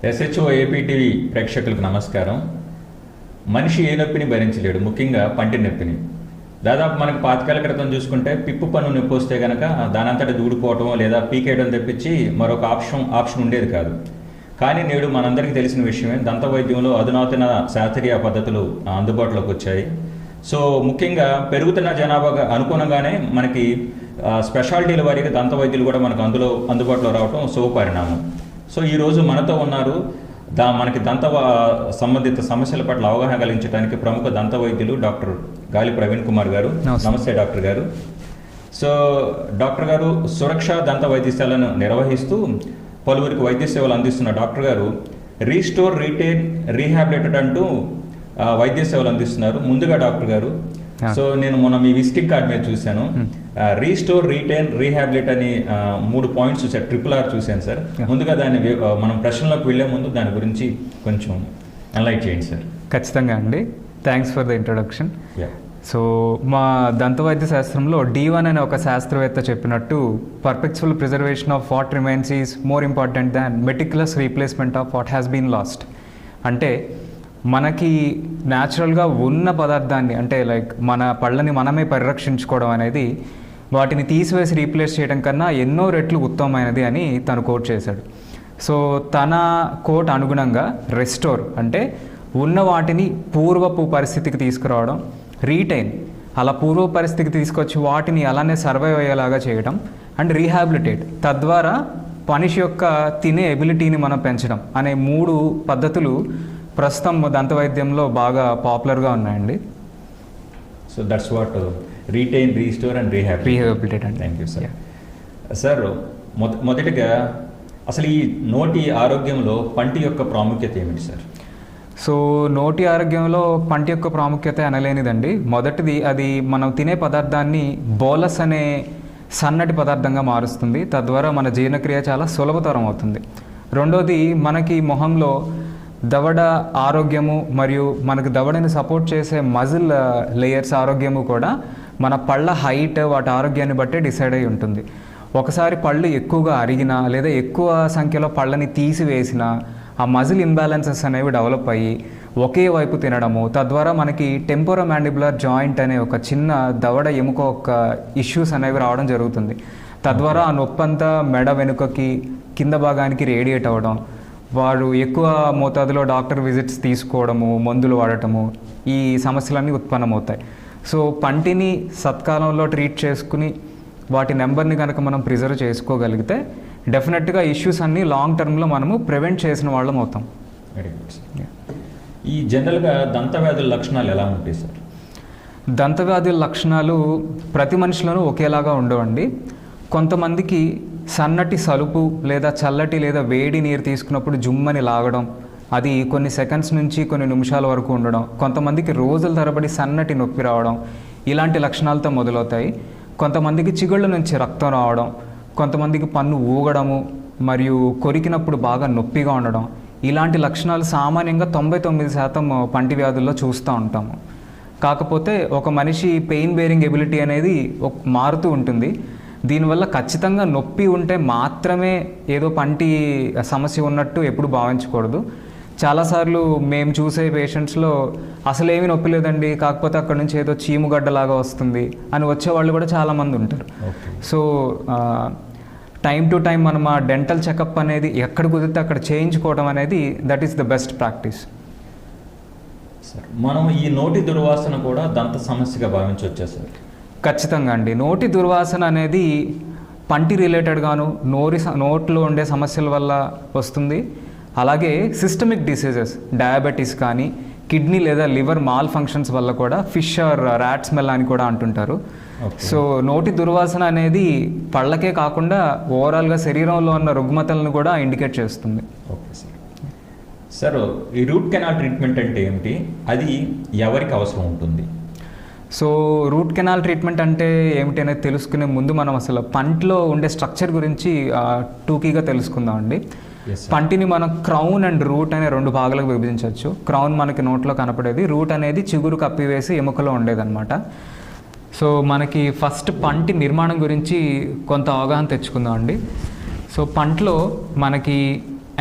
SHO APTV ప్రేక్షకులకు నమస్కారం. మనిషి ఏ నొప్పిని భరించలేడు, ముఖ్యంగా పంటి నొప్పిని. దాదాపు మనకు 5 ఏళ్ల క్రితం చూసుకుంటే పిప్పు పన్ను నొప్పి వస్తే కనుక దానంతటా దూడిపోవటం లేదా పీకేయడం తెప్పించి మరొక ఆప్షన్ ఉండేది కాదు. కానీ నేడు మనందరికీ తెలిసిన విషయమే, దంత వైద్యంలో అధునాతన శాస్త్రీయ పద్ధతులు అందుబాటులోకి వచ్చాయి. సో ముఖ్యంగా పెరుగుతున్న జనాభాగా అనుగుణంగానే మనకి స్పెషాలిటీల వారికి దంత వైద్యులు కూడా మనకు అందుబాటులో రావడం శుభపరిణామం. సో ఈరోజు మనతో ఉన్నారు మనకి దంత సంబంధిత సమస్యల పట్ల అవగాహన కలిగించడానికి ప్రముఖ దంత వైద్యులు డాక్టర్ గాలి ప్రవీణ్ కుమార్ గారు. నమస్తే డాక్టర్ గారు. సో డాక్టర్ గారు సురక్ష దంత వైద్యశాలను నిర్వహిస్తూ పలువురికి వైద్య సేవలు అందిస్తున్న డాక్టర్ గారు రీస్టోర్, రీటైన్, రీహాబిలిటెడ్ అంటూ వైద్య సేవలు అందిస్తున్నారు. ముందుగా డాక్టర్ గారు, సో నేను మొన్న మీ విజిటింగ్ కార్డ్ మీద చూశాను, రీస్టోర్, రీటైన్, రీహాబిలిట్ అని 3 పాయింట్స్ చూసారు, RRR చూశాను సార్. ముందుగా దాన్ని మనం ప్రశ్నలోకి వెళ్లే ముందు దాని గురించి కొంచెం ఎన్లైట్ చేయండి సార్. ఖచ్చితంగా అండి, thanks for the introduction. So మా దంతవైద్య శాస్త్రంలో D1 అనే ఒక శాస్త్రవేత్త చెప్పినట్టు, perpetual preservation of what remains is more important than meticulous replacement of what has been lost. అంటే మనకి న్యాచురల్గా ఉన్న పదార్థాన్ని, అంటే లైక్ మన పళ్ళని మనమే పరిరక్షించుకోవడం అనేది వాటిని తీసివేసి రీప్లేస్ చేయడం కన్నా ఎన్నో రెట్లు ఉత్తమమైనది అని తను కోట్ చేశాడు. సో తన కోట్ అనుగుణంగా రెస్టోర్ అంటే ఉన్న వాటిని పూర్వపు పరిస్థితికి తీసుకురావడం, రీటైన్ అలా పూర్వ పరిస్థితికి తీసుకొచ్చి వాటిని అలానే సర్వైవ్ అయ్యేలాగా చేయడం, అండ్ రీహాబిలిటేట్ తద్వారా మనిషి యొక్క తినే ఎబిలిటీని మనం పెంచడం అనే 3 పద్ధతులు ప్రస్తుతం దంతవైద్యంలో బాగా పాపులర్గా ఉన్నాయండి. So that's what retain, restore and rehabilitate అండి. Thank you sir. సార్ మొదటిగా అసలు ఈ నోటి ఆరోగ్యంలో పంటి యొక్క ప్రాముఖ్యత ఏమిటి సార్? సో నోటి ఆరోగ్యంలో పంటి యొక్క ప్రాముఖ్యత అనలేనిదండి. మొదటిది, అది మనం తినే పదార్థాన్ని బోలస్ అనే సన్నటి పదార్థంగా మారుస్తుంది, తద్వారా మన జీర్ణక్రియ చాలా సులభతరం అవుతుంది. రెండోది, మనకి మొహంలో దవడ ఆరోగ్యము మరియు మనకు దవడని సపోర్ట్ చేసే మజిల్ లేయర్స్ ఆరోగ్యము కూడా మన పళ్ళ హైట్, వాటి ఆరోగ్యాన్ని బట్టే డిసైడ్ అయి ఉంటుంది. ఒకసారి పళ్ళు ఎక్కువగా అరిగినా లేదా ఎక్కువ సంఖ్యలో పళ్ళని తీసివేసినా ఆ మజిల్ ఇంబ్యాలెన్సెస్ అనేవి డెవలప్ అయ్యి ఒకే వైపు తినడము, తద్వారా మనకి టెంపోరోమాండిబులర్ జాయింట్ అనే ఒక చిన్న దవడ ఎముక ఒక ఇష్యూస్ అనేవి రావడం జరుగుతుంది. తద్వారా ఆ నొప్పంతా మెడ వెనుకకి కింద భాగానికి రేడియేట్ అవ్వడం, వారు ఎక్కువ మోతాదులో డాక్టర్ విజిట్స్ తీసుకోవడము, మందులు వాడటము, ఈ సమస్యలన్నీ ఉత్పన్నమవుతాయి. సో పంటిని సత్కాలంలో ట్రీట్ చేసుకుని వాటి నెంబర్ని కనుక మనం ప్రిజర్వ్ చేసుకోగలిగితే డెఫినెట్గా ఇష్యూస్ అన్నీ లాంగ్ టర్మ్లో మనము ప్రివెంట్ చేసిన వాళ్ళం అవుతాం. Very good sir. ఈ జనరల్గా దంతవ్యాధుల లక్షణాలు ఎలా ఉంటాయి సార్? దంతవ్యాధుల లక్షణాలు ప్రతి మనిషిలోనూ ఒకేలాగా ఉండవండి. కొంతమందికి సన్నటి సలుపు లేదా చల్లటి లేదా వేడి నీరు తీసుకున్నప్పుడు జుమ్మని లాగడం, అది కొన్ని సెకండ్స్ నుంచి కొన్ని నిమిషాల వరకు ఉండడం, కొంతమందికి రోజుల తరబడి సన్నటి నొప్పి రావడం, ఇలాంటి లక్షణాలతో మొదలవుతాయి. కొంతమందికి చిగుళ్ళ నుంచి రక్తం రావడం, కొంతమందికి పన్ను ఊగడము మరియు కొరికినప్పుడు బాగా నొప్పిగా ఉండడం, ఇలాంటి లక్షణాలు సామాన్యంగా 99% పంటి వ్యాధుల్లో చూస్తూ ఉంటాము. కాకపోతే ఒక మనిషి పెయిన్ బేరింగ్ ఎబిలిటీ అనేది మారుతూ ఉంటుంది. దీనివల్ల ఖచ్చితంగా నొప్పి ఉంటే మాత్రమే ఏదో పంటి సమస్య ఉన్నట్టు ఎప్పుడు భావించకూడదు. చాలాసార్లు మేము చూసే పేషెంట్స్లో అసలేమీ నొప్పి లేదండి, కాకపోతే అక్కడ నుంచి ఏదో చీముగడ్డలాగా వస్తుంది అని వచ్చేవాళ్ళు కూడా చాలామంది ఉంటారు. సో టైం టు టైం మనం ఆ డెంటల్ చెకప్ అనేది ఎక్కడ కుదిరితే అక్కడ చేయించుకోవడం అనేది that is the best practice. Sir, మనం ఈ నోటి దుర్వాసన కూడా దంత సమస్యగా భావించవచ్చా సార్? ఖచ్చితంగా అండి. నోటి దుర్వాసన అనేది పంటి రిలేటెడ్గాను నోట్లో ఉండే సమస్యల వల్ల వస్తుంది. అలాగే సిస్టమిక్ డిసీజెస్, డయాబెటీస్ కానీ కిడ్నీ లేదా లివర్ మాల్ ఫంక్షన్స్ వల్ల కూడా ఫిష్ ఆర్ ర్యాట్ స్మెల్ అని కూడా అంటుంటారు. సో నోటి దుర్వాసన అనేది పళ్ళకే కాకుండా ఓవరాల్గా శరీరంలో ఉన్న రుగ్మతలను కూడా ఇండికేట్ చేస్తుంది. Okay sir. సార్, ఈ రూట్ కెనాల్ ట్రీట్మెంట్ అంటే ఏమిటి, అది ఎవరికి అవసరం ఉంటుంది? సో రూట్ కెనాల్ ట్రీట్మెంట్ అంటే ఏమిటి అనేది తెలుసుకునే ముందు మనం అసలు పంటిలో ఉండే స్ట్రక్చర్ గురించి టూకీగా తెలుసుకుందామండి. పంటిని మనం క్రౌన్ అండ్ రూట్ అనే 2 భాగాలకు విభజించవచ్చు. క్రౌన్ మనకి నోట్లో కనపడేది, రూట్ అనేది చిగురు కప్పివేసి ఎముకలో ఉండేదన్నమాట. సో మనకి ఫస్ట్ పంటి నిర్మాణం గురించి కొంత అవగాహన తెచ్చుకుందాం అండి. సో పంటలో మనకి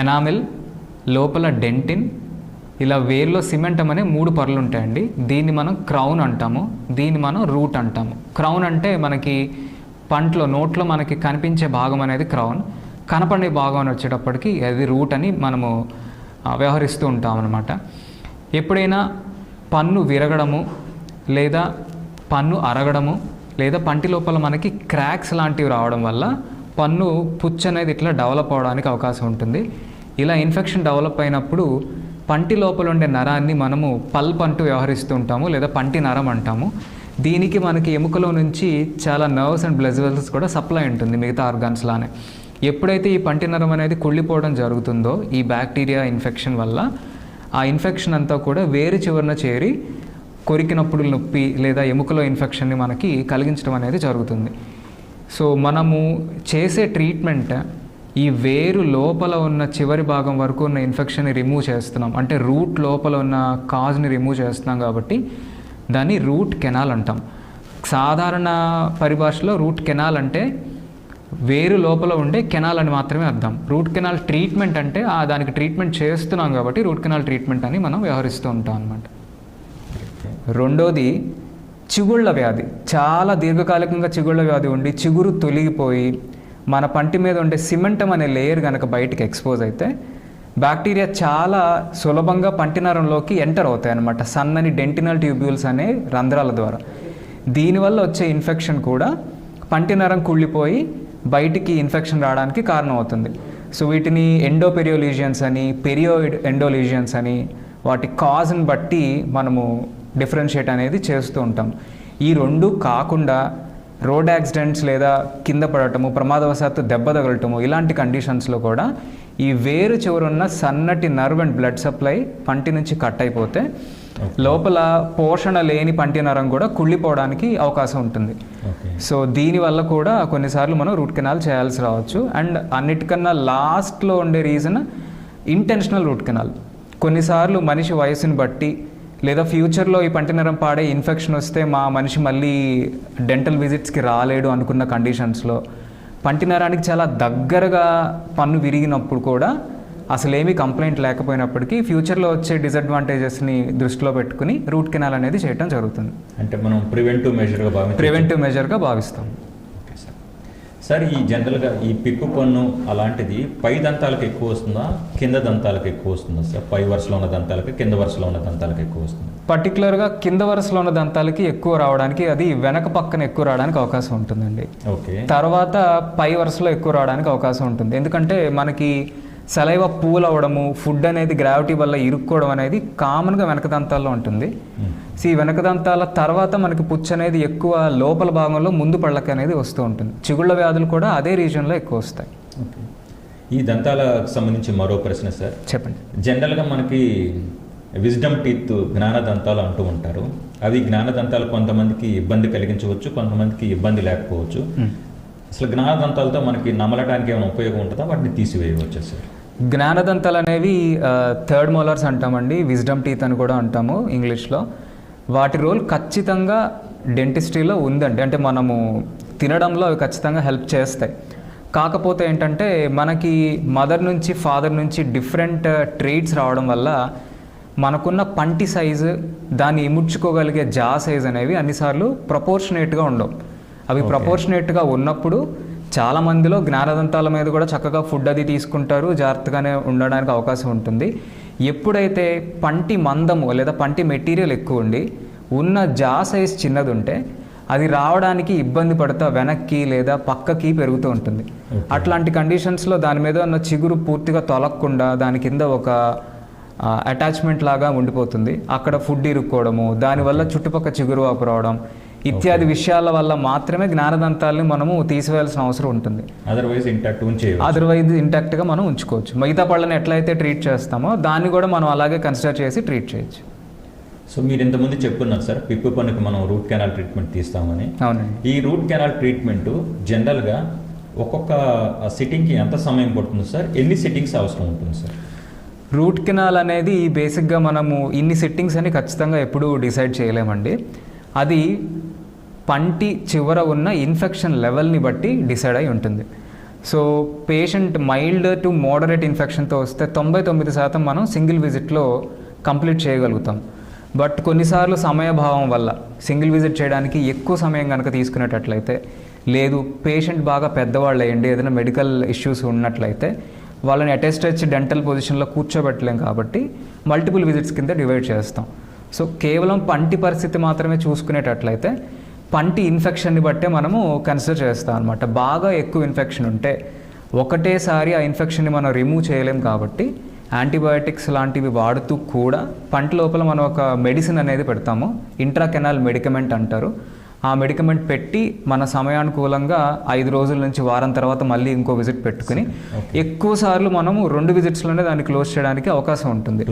ఎనామిల్, లోపల డెంటిన్, ఇలా వేర్లో సిమెంటం అనే 3 పొరలు ఉంటాయండి. దీన్ని మనం క్రౌన్ అంటాము, దీన్ని మనం రూట్ అంటాము. క్రౌన్ అంటే మనకి పంటలో నోట్లో మనకి కనిపించే భాగం అనేది క్రౌన్, కనపడే భాగం అని వచ్చేటప్పటికి అది రూట్ అని మనము వ్యవహరిస్తూ ఉంటాం అన్నమాట. ఎప్పుడైనా పన్ను విరగడము లేదా పన్ను అరగడము లేదా పంటి లోపల మనకి క్రాక్స్ లాంటివి రావడం వల్ల పన్ను పుచ్చు అనేది ఇట్లా డెవలప్ అవడానికి అవకాశం ఉంటుంది. ఇలా ఇన్ఫెక్షన్ డెవలప్ అయినప్పుడు పంటి లోపల ఉండే నరాన్ని మనము పల్ప్ అంటూ వ్యవహరిస్తూ ఉంటాము లేదా పంటి నరం అంటాము. దీనికి మనకి ఎముకలో నుంచి చాలా నర్వ్స్ అండ్ బ్లడ్ వెసల్స్ కూడా సప్లై ఉంటుంది మిగతా ఆర్గాన్స్ లానే. ఎప్పుడైతే ఈ పంటి నరం అనేది కుళ్ళిపోవడం జరుగుతుందో ఈ బ్యాక్టీరియా ఇన్ఫెక్షన్ వల్ల, ఆ ఇన్ఫెక్షన్ అంతా కూడా వేరు చివరన చేరి కొరికినప్పుడు నొప్పి లేదా ఎముకలో ఇన్ఫెక్షన్ని మనకి కలిగించడం అనేది జరుగుతుంది. సో మనము చేసే ట్రీట్మెంట్ ఈ వేరు లోపల ఉన్న చివరి భాగం వరకు ఉన్న ఇన్ఫెక్షన్ని రిమూవ్ చేస్తున్నాం, అంటే రూట్ లోపల ఉన్న కాజ్ని రిమూవ్ చేస్తున్నాం కాబట్టి దాన్ని రూట్ కెనాల్ అంటాం. సాధారణ పరిభాషలో రూట్ కెనాల్ అంటే వేరు లోపల ఉండే కెనాల్ అని మాత్రమే అర్థం. రూట్ కెనాల్ ట్రీట్మెంట్ అంటే దానికి ట్రీట్మెంట్ చేస్తున్నాం కాబట్టి రూట్ కెనాల్ ట్రీట్మెంట్ అని మనం వ్యవహరిస్తూ ఉంటాం అన్నమాట. రెండోది చిగుళ్ళ వ్యాధి. చాలా దీర్ఘకాలికంగా చిగుళ్ళ వ్యాధి ఉండి చిగురు తొలగిపోయి మన పంటి మీద ఉండే సిమెంటం అనే లేయర్ కనుక బయటికి ఎక్స్పోజ్ అయితే బ్యాక్టీరియా చాలా సులభంగా పంటి నరంలోకి ఎంటర్ అవుతాయి అన్నమాట, సన్నని డెంటినల్ ట్యూబ్యూల్స్ అనే రంధ్రాల ద్వారా. దీనివల్ల వచ్చే ఇన్ఫెక్షన్ కూడా పంటి నరం కుళ్ళిపోయి బయటికి ఇన్ఫెక్షన్ రావడానికి కారణం అవుతుంది. సో వీటిని ఎండోపెరియోలీజియన్స్ అని, పెరియోయిడ్ ఎండోలీజియన్స్ అని, వాటి కాజ్ని బట్టి మనము డిఫరెన్షియేట్ అనేది చేస్తూ ఉంటాం. ఈ రెండు కాకుండా రోడ్ యాక్సిడెంట్స్ లేదా కింద పడటము, ప్రమాదవశాత్తు దెబ్బ తగలటము, ఇలాంటి కండిషన్స్లో కూడా ఈ వేరు చివరున్న సన్నటి నర్వ్ అండ్ బ్లడ్ సప్లై పంటి నుంచి కట్ అయిపోతే లోపల పోషణ లేని పంటి నరం కూడా కుళ్ళిపోవడానికి అవకాశం ఉంటుంది. సో దీనివల్ల కూడా కొన్నిసార్లు మనం రూట్ కెనాల్ చేయాల్సి రావచ్చు. అండ్ అన్నిటికన్నా లాస్ట్లో ఉండే రీజన్ ఇంటెన్షనల్ రూట్ కెనాల్. కొన్నిసార్లు మనిషి వయసుని బట్టి లేదా ఫ్యూచర్లో ఈ పంటి నరం పాడే ఇన్ఫెక్షన్ వస్తే మా మనిషి మళ్ళీ డెంటల్ విజిట్స్కి రాలేడు అనుకున్న కండిషన్స్లో పంటి నరానికి చాలా దగ్గరగా పన్ను విరిగినప్పుడు కూడా అసలేమీ కంప్లైంట్ లేకపోయినప్పటికీ ఫ్యూచర్లో వచ్చే డిసడ్వాంటేజెస్ని దృష్టిలో పెట్టుకుని రూట్ కెనాల్ అనేది చేయడం జరుగుతుంది. అంటే మనం ప్రివెంటివ్ మెజర్గా భావిస్తాం. Okay sir. సార్ ఈ జనరల్గా ఈ పిప్పు పన్ను అలాంటిది పై దంతాలకు ఎక్కువ వస్తుందా, కింద దంతాలకు ఎక్కువ వస్తుందా సార్? పై వరుసలో ఉన్న దంతాలకి, కింద వరుసలో ఉన్న దంతాలకు ఎక్కువ వస్తుంది? పర్టికులర్గా కింద వరుసలో ఉన్న దంతాలకి ఎక్కువ రావడానికి, అది వెనక పక్కన ఎక్కువ రావడానికి అవకాశం ఉంటుందండి. ఓకే. తర్వాత పై వరుసలో ఎక్కువ రావడానికి అవకాశం ఉంటుంది. ఎందుకంటే మనకి సలైవ పూల్ అవ్వడము, ఫుడ్ అనేది గ్రావిటీ వల్ల ఇరుక్కోవడం అనేది కామన్గా వెనక దంతాల్లో ఉంటుంది. సో ఈ వెనక దంతాల తర్వాత మనకి పుచ్చు అనేది ఎక్కువ లోపల భాగంలో ముందు పళ్ళకి అనేది వస్తూ ఉంటుంది. చిగుళ్ళ వ్యాధులు కూడా అదే రీజన్లో ఎక్కువ వస్తాయి. ఈ దంతాలకు సంబంధించి మరో ప్రశ్న సార్. చెప్పండి. జనరల్గా మనకి విజ్డమ్ టీత్, జ్ఞాన దంతాలు అంటూ ఉంటారు. అవి జ్ఞాన దంతాలు కొంతమందికి ఇబ్బంది కలిగించవచ్చు, కొంతమందికి ఇబ్బంది లేకపోవచ్చు. అసలు జ్ఞాన దంతాలతో మనకి నమలడానికి ఏమైనా ఉపయోగం ఉంటుందా, వాటిని తీసివేయవచ్చు సార్? జ్ఞానదంతాలు అనేవి థర్డ్ మోలార్స్ అంటామండి, విజ్డమ్ టీత్ అని కూడా అంటాము ఇంగ్లీష్లో. వాటి రోల్ ఖచ్చితంగా డెంటిస్ట్రీలో ఉందండి. అంటే మనము తినడంలో అవి ఖచ్చితంగా హెల్ప్ చేస్తాయి. కాకపోతే ఏంటంటే మనకి మదర్ నుంచి ఫాదర్ నుంచి డిఫరెంట్ ట్రేట్స్ రావడం వల్ల మనకున్న పంటి సైజు, దాన్ని ఇముడ్చుకోగలిగే జా సైజ్ అనేవి అన్నిసార్లు ప్రపోర్షనేట్గా ఉండవు. అవి ప్రపోర్షనేట్గా ఉన్నప్పుడు చాలామందిలో జ్ఞానదంతాల మీద కూడా చక్కగా ఫుడ్ అది తీసుకుంటారు, జాగ్రత్తగానే ఉండడానికి అవకాశం ఉంటుంది. ఎప్పుడైతే పంటి మందము లేదా పంటి మెటీరియల్ ఎక్కువ ఉండి ఉన్న జా సైజ్ చిన్నది ఉంటే అది రావడానికి ఇబ్బంది పడుతూ వెనక్కి లేదా పక్కకి పెరుగుతూ ఉంటుంది. అట్లాంటి కండిషన్స్లో దాని మీద ఉన్న చిగురు పూర్తిగా తొలగకుండా దాని కింద ఒక అటాచ్మెంట్ లాగా ఉండిపోతుంది. అక్కడ ఫుడ్ ఇరుక్కోవడము, దానివల్ల చుట్టుపక్క చిగురు వాపు రావడం ఇత్యాది విషయాల వల్ల మాత్రమే జ్ఞానదంతాలని మనము తీసివేయాల్సిన అవసరం ఉంటుంది. అదర్వైజ్ ఇంటాక్ట్గా మనం ఉంచుకోవచ్చు. మిగతా పళ్ళని ఎట్లయితే ట్రీట్ చేస్తామో దాన్ని కూడా మనం అలాగే కన్సిడర్ చేసి ట్రీట్ చేయొచ్చు. సో మీరు ఇంతకుముందు చెప్పున్నారు సార్, పిప్పు పన్నుకి మనం రూట్ కెనాల్ ట్రీట్మెంట్ తీస్తామని. అవునండి. ఈ రూట్ కెనాల్ ట్రీట్మెంట్ జనరల్గా ఒక్కొక్క సిట్టింగ్కి ఎంత సమయం పడుతుంది సార్? ఎన్ని సిట్టింగ్స్ అవసరం ఉంటుంది సార్? రూట్ కెనాల్ అనేది బేసిక్గా మనము ఇన్ని సిట్టింగ్స్ అని ఖచ్చితంగా ఎప్పుడూ డిసైడ్ చేయలేమండి. అది పంటి చివర ఉన్న ఇన్ఫెక్షన్ లెవెల్ని బట్టి డిసైడ్ అయి ఉంటుంది. So patient mild to moderate ఇన్ఫెక్షన్తో వస్తే 99% మనం సింగిల్ విజిట్లో కంప్లీట్ చేయగలుగుతాం. బట్ కొన్నిసార్లు సమయభావం వల్ల సింగిల్ విజిట్ చేయడానికి ఎక్కువ సమయం కనుక తీసుకునేటట్లయితే, లేదు పేషెంట్ బాగా పెద్దవాళ్ళు అయ్యండి, ఏదైనా మెడికల్ ఇష్యూస్ ఉన్నట్లయితే వాళ్ళని అటెస్టెడ్ డెంటల్ పొజిషన్లో కూర్చోబెట్టలేం కాబట్టి మల్టిపుల్ విజిట్స్ కింద డివైడ్ చేస్తాం. సో కేవలం పంటి పరిస్థితి మాత్రమే చూసుకునేటట్లయితే పంటి ఇన్ఫెక్షన్ని బట్టే మనము కన్సిడర్ చేస్తాం అనమాట. బాగా ఎక్కువ ఇన్ఫెక్షన్ ఉంటే ఒకటేసారి ఆ ఇన్ఫెక్షన్ని మనం రిమూవ్ చేయలేం కాబట్టి యాంటీబయాటిక్స్ లాంటివి వాడుతూ కూడా పంటి లోపల మనం ఒక మెడిసిన్ అనేది పెడతాము, ఇంట్రాకెనాల్ మెడికమెంట్ అంటారు. ఆ మెడికమెంట్ పెట్టి మన సమయానుకూలంగా 5 రోజుల నుంచి వారం తర్వాత మళ్ళీ ఇంకో విజిట్ పెట్టుకుని ఎక్కువ సార్లు మనము 2 విజిట్స్లోనే దాన్ని క్లోజ్ చేయడానికి అవకాశం ఉంటుంది.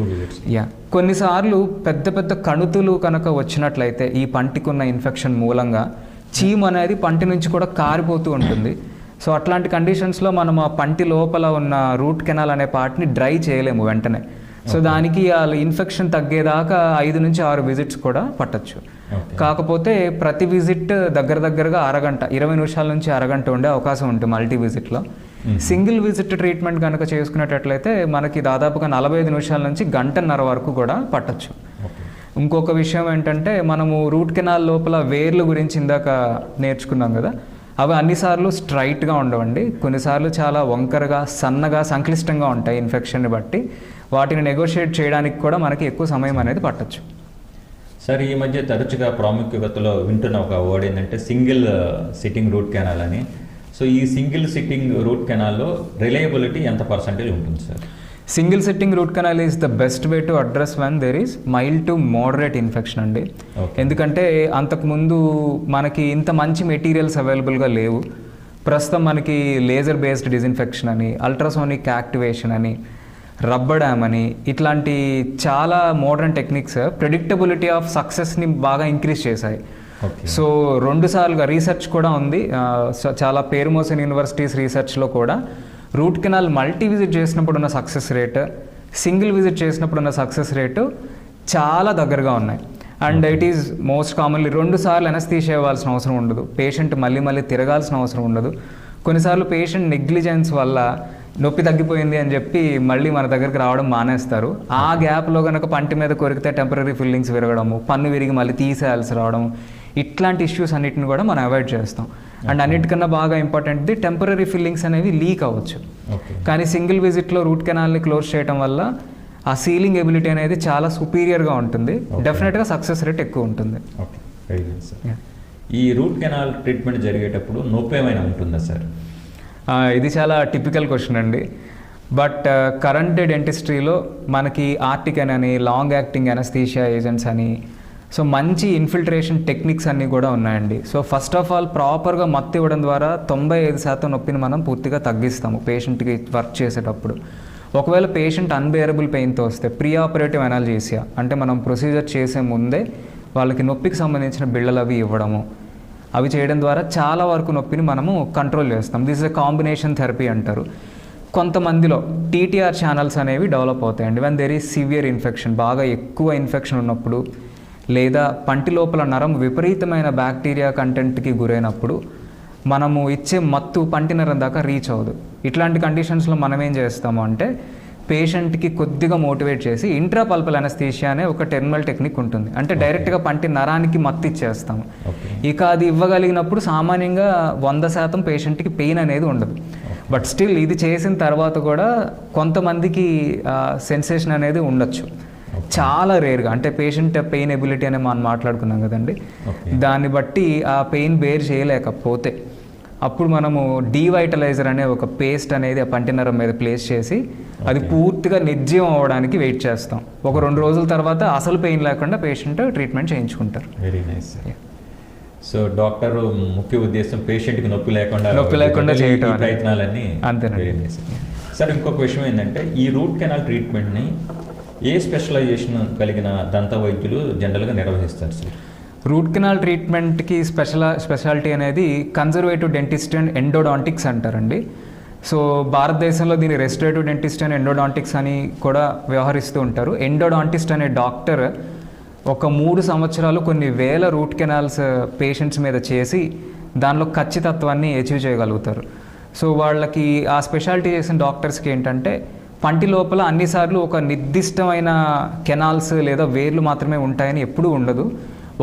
కొన్నిసార్లు పెద్ద పెద్ద కణుతులు కనుక వచ్చినట్లయితే ఈ పంటికున్న ఇన్ఫెక్షన్ మూలంగా చీమ్ అనేది పంటి నుంచి కూడా కారిపోతూ ఉంటుంది. సో అట్లాంటి కండిషన్స్లో మనం ఆ పంటి లోపల ఉన్న రూట్ కెనాల్ అనే పార్ట్ని డ్రై చేయలేము వెంటనే. సో దానికి ఆ ఇన్ఫెక్షన్ తగ్గేదాకా 5 నుంచి 6 విజిట్స్ కూడా పట్టచ్చు. కాకపోతే ప్రతి విజిట్ దగ్గరగా అరగంట, 20 నిమిషాల నుంచి అరగంట ఉండే అవకాశం ఉంటుంది మల్టీ విజిట్లో. సింగిల్ విజిట్ ట్రీట్మెంట్ కనుక చేసుకునేటట్లయితే మనకి దాదాపుగా 45 నిమిషాల నుంచి గంటన్నర వరకు కూడా పట్టచ్చు. ఇంకొక విషయం ఏంటంటే, మనము రూట్ కెనాల్ లోపల వేర్ల గురించి ఇందాక నేర్చుకున్నాం కదా, అవి అన్నిసార్లు స్ట్రైట్గా ఉండవండి. కొన్నిసార్లు చాలా వంకరగా, సన్నగా, సంక్లిష్టంగా ఉంటాయి ఇన్ఫెక్షన్ని బట్టి. వాటిని నెగోషియేట్ చేయడానికి కూడా మనకి ఎక్కువ సమయం అనేది పట్టచ్చు. సార్, ఈ మధ్య తరచుగా ప్రాముఖ్యతలో వింటున్న ఒక వర్డ్ ఏంటంటే సింగిల్ సిట్టింగ్ రూట్ కెనాల్ అని. సో ఈ సింగిల్ సిట్టింగ్ రూట్ కెనాల్లో రిలయబిలిటీ ఎంత పర్సంటేజ్ ఉంటుంది sir? Single sitting root canal is the best way to address when there is mild to moderate infection అండి. ఎందుకంటే అంతకుముందు మనకి ఇంత మంచి మెటీరియల్స్ అవైలబుల్గా లేవు. ప్రస్తుతం మనకి లేజర్ బేస్డ్ డిజిన్ఫెక్షన్ అని, అల్ట్రాసోనిక్ యాక్టివేషన్ అని, రబ్బర్ డ్యామ్ అని, ఇట్లాంటి చాలా మోడర్న్ టెక్నిక్స్ ప్రెడిక్టబిలిటీ ఆఫ్ సక్సెస్ని బాగా ఇంక్రీజ్ చేశాయి. సో 2 సార్లుగా రీసెర్చ్ కూడా ఉంది. చాలా పేరు మోసిన యూనివర్సిటీస్ రీసెర్చ్లో కూడా రూట్ కెనాల్ మల్టీ విజిట్ చేసినప్పుడు ఉన్న సక్సెస్ రేట్, సింగిల్ విజిట్ చేసినప్పుడు ఉన్న సక్సెస్ రేటు చాలా దగ్గరగా ఉన్నాయి. And it is most commonly 2 సార్లు ఎనస్థీషియా ఇవ్వాల్సిన అవసరం ఉండదు, పేషెంట్ మళ్ళీ తిరగాల్సిన అవసరం ఉండదు. కొన్నిసార్లు పేషెంట్ నెగ్లిజెన్స్ వల్ల నొప్పి తగ్గిపోయింది అని చెప్పి మళ్ళీ మన దగ్గరికి రావడం మానేస్తారు. ఆ గ్యాప్లో కనుక పంటి మీద కొరికితే టెంపరీ ఫిల్లింగ్స్ విరగడము, పన్ను విరిగి మళ్ళీ తీసేయాల్సి రావడం, ఇట్లాంటి ఇష్యూస్ అన్నిటిని కూడా మనం అవాయిడ్ చేస్తాం. అండ్ అన్నిటికన్నా బాగా ఇంపార్టెంట్ది టెంపరీ ఫిల్లింగ్స్ అనేవి లీక్ అవ్వచ్చు. కానీ సింగిల్ విజిట్లో రూట్ కెనాల్ని క్లోజ్ చేయడం వల్ల ఆ సీలింగ్ ఎబిలిటీ అనేది చాలా సుపీరియర్గా ఉంటుంది. డెఫినెట్గా సక్సెస్ రేట్ ఎక్కువ ఉంటుంది. ఈ రూట్ కెనాల్ ట్రీట్మెంట్ జరిగేటప్పుడు నొప్పి ఏమైనా ఉంటుందా సార్? ఇది చాలా టిపికల్ క్వశ్చన్ అండి. బట్ కరెంట్ డెంటిస్ట్రీలో మనకి ఆర్టికెన్ అని, లాంగ్ యాక్టింగ్ అనస్థీషియా ఏజెంట్స్ అని, సో మంచి ఇన్ఫిల్ట్రేషన్ టెక్నిక్స్ అన్నీ కూడా ఉన్నాయండి. సో ఫస్ట్ ఆఫ్ ఆల్ ప్రాపర్గా మత్తు ఇవ్వడం ద్వారా 95% నొప్పిని మనం పూర్తిగా తగ్గిస్తాము పేషెంట్కి వర్క్ చేసేటప్పుడు. ఒకవేళ పేషెంట్ అన్బేరబుల్ పెయిన్తో వస్తే ప్రీ ఆపరేటివ్ అనాల్జీసియా అంటే మనం ప్రొసీజర్ చేసే ముందే వాళ్ళకి నొప్పికి సంబంధించిన బిళ్ళలు అవి ఇవ్వడము, అవి చేయడం ద్వారా చాలా వరకు నొప్పిని మనము కంట్రోల్ చేస్తాం. This is a combination therapy అంటారు. కొంతమందిలో టీటీఆర్ ఛానల్స్ అనేవి డెవలప్ అవుతాయండి. When there is severe infection, బాగా ఎక్కువ ఇన్ఫెక్షన్ ఉన్నప్పుడు, లేదా పంటి లోపల నరం విపరీతమైన బ్యాక్టీరియా కంటెంట్కి గురైనప్పుడు మనము ఇచ్చే మత్తు పంటి నరం దాకా రీచ్ అవ్వదు. ఇట్లాంటి కండిషన్స్లో మనం ఏం చేస్తాము అంటే పేషెంట్కి కొద్దిగా మోటివేట్ చేసి ఇంట్రాపల్పల్ అనస్థీషియా అనే ఒక టెర్మినల్ టెక్నిక్ ఉంటుంది. అంటే డైరెక్ట్గా పంటి నరానికి మత్తు ఇచ్చేస్తాము. ఇక అది ఇవ్వగలిగినప్పుడు సామాన్యంగా 100% పేషెంట్కి పెయిన్ అనేది ఉండదు. బట్ స్టిల్ ఇది చేసిన తర్వాత కూడా కొంతమందికి సెన్సేషన్ అనేది ఉండొచ్చు. చాలా రేర్గా, అంటే పేషెంట్ పెయిన్ ఎబిలిటీ అని మనం మాట్లాడుకున్నాం కదండి, దాన్ని బట్టి ఆ పెయిన్ బేర్ చేయలేకపోతే అప్పుడు మనము డీవైటలైజర్ అనే ఒక పేస్ట్ అనేది ఆ పంటి నరం మీద ప్లేస్ చేసి అది పూర్తిగా నిర్జీవం అవ్వడానికి వెయిట్ చేస్తాం. ఒక 2 రోజుల తర్వాత అసలు పెయిన్ లేకుండా పేషెంట్ ట్రీట్మెంట్ చేయించుకుంటారు. Very nice. సో డాక్టర్ ముఖ్య ఉద్దేశం పేషెంట్కి నొప్పి లేకుండా చేయటం ప్రయత్నాలన్నీ అంతేనండి. సార్, ఇంకొక విషయం ఏంటంటే ఈ రూట్ కెనాల్ ట్రీట్మెంట్ని ఏ స్పెషలైజేషన్ కలిగిన దంత వైద్యులు జనరల్గా నిర్వహిస్తారు సార్? రూట్ కెనాల్ ట్రీట్మెంట్కి స్పెషాలిటీ అనేది కన్జర్వేటివ్ డెంటిస్ట్ అండ్ ఎండోడాంటిక్స్ అంటారండి. సో భారతదేశంలో దీన్ని రెస్టరేటివ్ డెంటిస్ట్ అండ్ ఎండోడాంటిక్స్ అని కూడా వ్యవహరిస్తూ ఉంటారు. ఎండోడాంటిస్ట్ అనే డాక్టర్ ఒక 3 సంవత్సరాలు కొన్ని వేల రూట్ కెనాల్స్ పేషెంట్స్ మీద చేసి దానిలో ఖచ్చితత్వాన్ని అచీవ్ చేయగలుగుతారు. సో వాళ్ళకి ఆ స్పెషాలిటీ చేసిన డాక్టర్స్కి ఏంటంటే పంటి లోపల అన్నిసార్లు ఒక నిర్దిష్టమైన కెనాల్స్ లేదా వేర్లు మాత్రమే ఉంటాయని ఎప్పుడూ ఉండదు.